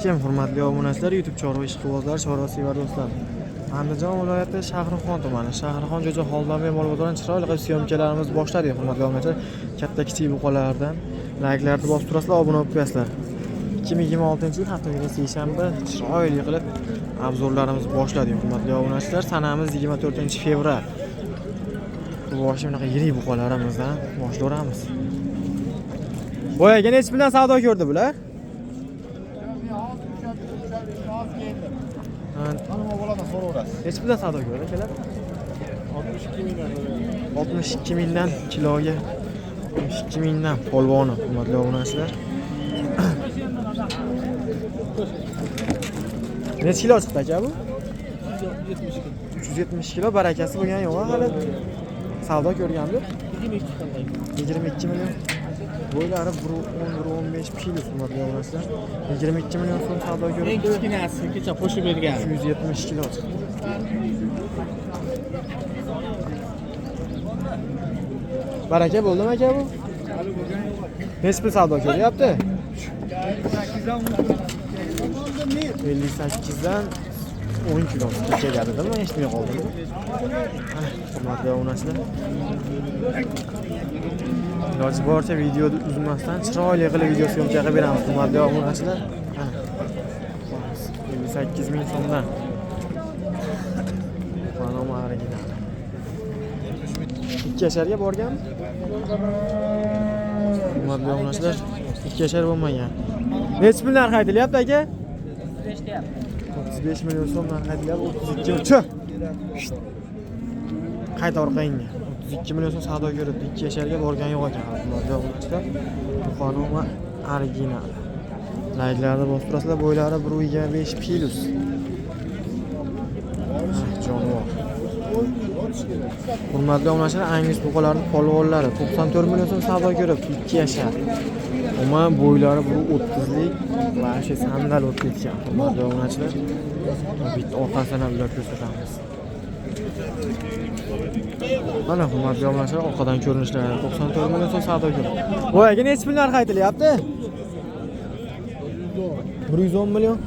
alaykum, hurmatli obunachilar, YouTube chorva ishqibozlar, chorvasevar do'stlar. Andijon viloyati Shahrixon tumani, Shahrixon Jo'ja Xoldonbek mol bozoridan chiroyli qilib syomkalarimiz boshladik, hurmatli obunachilar. Katta kichik buqalardan layklarni bosib turasizlar, obuna bo'lib qo'yasizlar. 2026-yil haftaning seshanba chiroyli qilib obzorlarimizni boshladik, hurmatli obunachilar. Sanamiz 24-fevral. Bu boshqa bunaqa yirik buqalarimizdan boshlayveramiz. Boyaga necha puldan savdo ko'rdi bular? Necha puldan savdo ko'rdi akalar? 62 mingdan kiloga. 62 mingdan polvoni, hurmatli obunachilar. Necha kilo chiqdi aka bu? 370 kilo, barakasi bo'lgan yo'q hali. Savdo ko'rganmi? 22 million. Bo'ylari 1.10-1.15 kilo, hurmatli obunachilar. 22 million so'm savdo ko'rdi. Eng kichkinasi kecha qo'shib bergan. 270 kilo chiqdi. Baraka bo'ldimi aka bu? Necha pul savdo ko'ryapti? 58 dan 10 kilo kechagadimi? Eshitmay qoldim. Hurmatli obunachilar. Iloji boricha videoni uzmasdan chiroyli qilib video syomka qilib beramiz, hurmatli obunachilar. 58 ming so'mdan. Mana original. 2 yasharga borgan. Hurmatli obunachilar, 2 yashar bo'lmagan. Necha pul narx aytilyapti aka? 35 million so'm narx aytilyapti. 32. Qayta orqangga. 32 million so'm savdo ko'ribdi. 2 yasharga borgan yo'q ekan. Hurmatli obunachilar, bu qonun original. Layklarni bosib turasizlar, bo'ylari 1.25 plus. Jonivor. Hurmatli obunachilar, Angus buqalarining polvonlari 94 million so'm savdo ko'ribdi. 2 yashar. Umuman bo'ylari 1.30lik va shu sandal o'tib ketgan. Hurmatli obunachilar, bitta orqasini ular ko'rsatamiz. Mana hurmatli obunachilar, orqadan ko'rinishlari 94 million so'm savdo ko'ribdi. Boyaga necha pul narx aytilyapti? 110 million.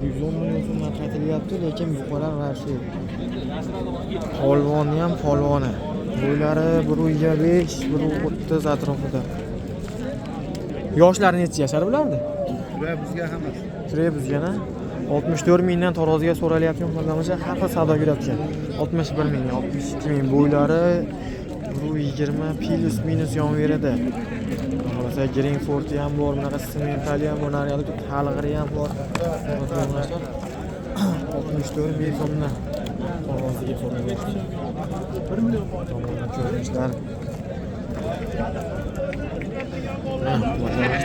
110 million so'm narx aytilyapti, lekin buqalar va shu polvoni ham polvoni. Bo'ylari 1.25, 1.30 atrofida. Yoshlari necha yashar bulardi? Turaya bizga hammasi. Turaya bizgana 64 mingdan taroziga so'ralyapti, hurmatli har xil savdo ko'ryapti. 61 ming, 62 ming, bo'ylari 1.20 plus minus yonveradi. Xo'sa, Greenford ham bor, bunaqa sementali ham bor, naryoqda talg'iri ham bor. 64 ming so'mdan taroziga so'ralyapti. 1 million ko'rinishlar.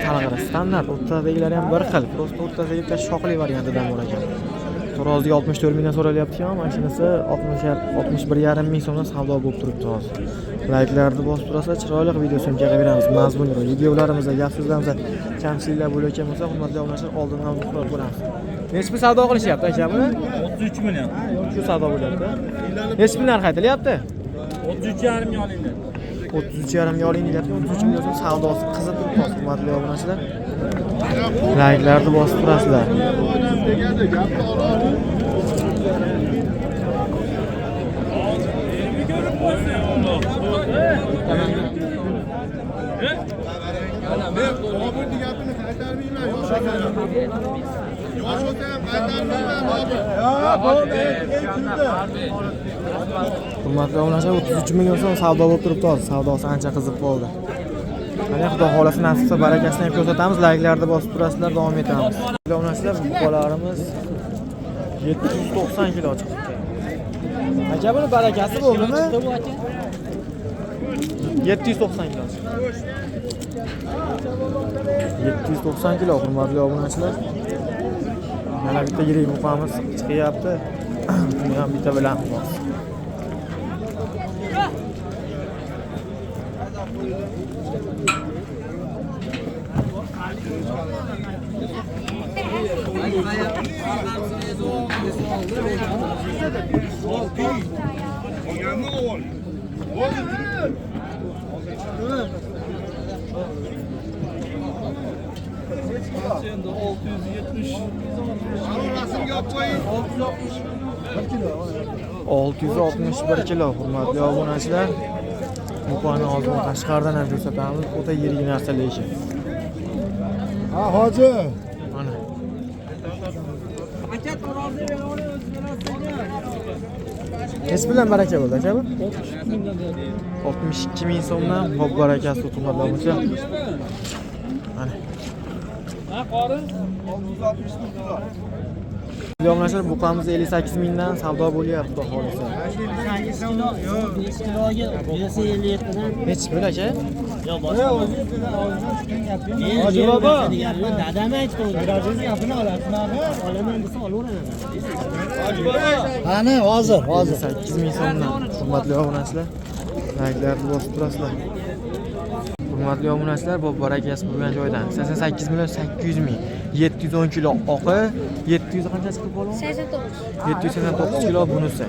Talg'iri standart, o'rtadagilari ham bir xil, prosta o'rtadagi bitta shoqli variantidan bor ekan. Taroziga 64 mingdan so'ralyapti-ku, mana shunisi 61,5 ming so'mdan savdo bo'lib turibdi hozir. Layklarni bosib turasizlar, chiroyli video syomka qilib beramiz. Mazmunli videolarimizda gap so'zlarimizda kamchiliklar bo'layotgan bo'lsa, hurmatli obunachilar, oldindan uqtirib bo'lamiz. Necha pul savdo qilishyapti aka buni? 33 million. Shu savdo bo'lyapti. Necha pul narx aytilyapti? 33,5 ming olingan. 33,5 ga oling deyapti. 33 million so'm savdosi qizib turibdi, hurmatli obunachilar. Layklarni bosib turasizlar. Hurmatli obunachilar, 33 million so'm savdo bo'lib turibdi hozir. Savdosi ancha qizib qoldi. Mana xudo xolasa nasibsa barakasini ham ko'rsatamiz. Layklarni bosib turasizlar, davom etamiz. Obunachilar, buqalarimiz 790 kilo chiqdi. Aka buni barakasi bo'ldimi? 790 kilo. 790 kilo, hurmatli obunachilar. Mana bitta yirik buqamiz chiqyapti. Buni ham bitta bilan bos. Endi 670. Rasmga olib qo'ying. 661 kilo hurmatli obunachilar. Buqani hozir Qashqardan ham ko'rsatamiz. O'ta yirik narsa lekin. Ha, hoji. Mana. Nech bilan baraka bo'ldi aka bu? 62 ming so'mdan bob barakasi hurmatli obunachilar. Mana. Ha, qori? Obunachilar buqamiz 58 mingdan savdo bo'lyapti xudo xolisa. 5 kiloga bersa 57 dan. Nech pul aka? Yo'q, boshqa. Hoji babo, dadam aytdi, dadam gapini olasizmi? Olaman desa olaveraman. Hoji babo. Qani, hozir. 8 ming so'mdan hurmatli obunachilar. Like'larni bosib turasizlar. Hurmatli obunachilar, bu barakasi bo'lgan joydan 88 million 800 ming, 710 kilo oqi, 700 qancha chiqib qoldi? 89. 789 kilo bunisi.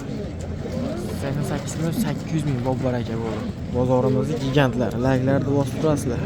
88 million 800 ming bob baraka bo'ldi. Bozorimizning gigantlari. Like'larni bosib turasizlar.